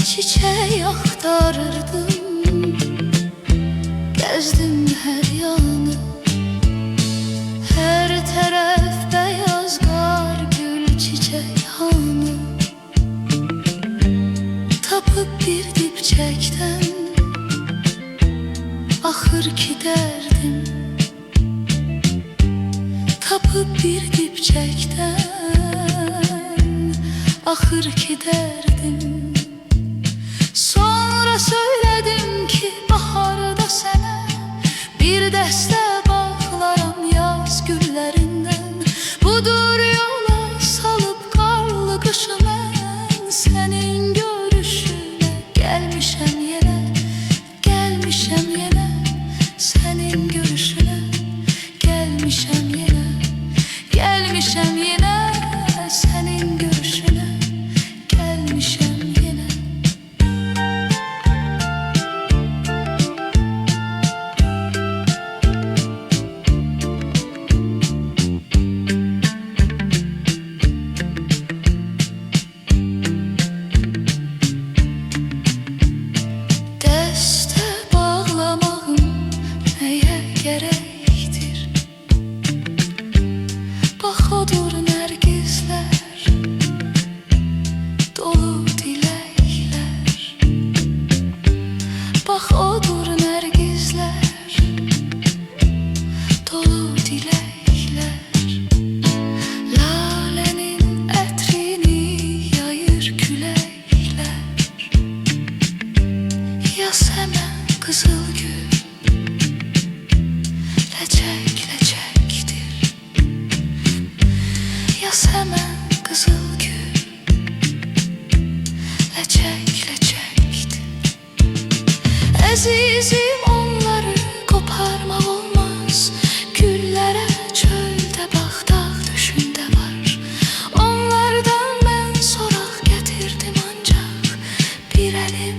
çiçeği aktarırdım. Gezdim her yanı, her taraf beyaz kar, gül çiçek hanı. Tapıp bir dipçekten ahır ki derdim. Tapıp bir dipçekten ahır ki derdim. Sonra söyledim ki baharda sənə bir dəstə bağlaram yaz güllerinden. Budur yola salıb qarlı qışı mən, sənin görüşünə gəlmişəm yenə, gəlmişəm yenə, sənin görüşünə gəlmişəm yenə, gəlmişəm yenə, sənin görüşünə gəlmişəm yenə. Dəstə bağlamağım nəyə gərəkdir? Bax odur nərgizlər, dolu diləklər. Bax odur nərgizlər, dolu diləklər. Lalenin ətrini yayır küləklər. Yaz hemen kızıl gül, lecek lecektir. Yaz hemen kızıl gül, lecek lecektir. Əzizim, onları koparmaq olmaz. Güllərə çöldə bax, dağ düşündə var. Onlardan mən soraq gətirdim ancaq bir əlim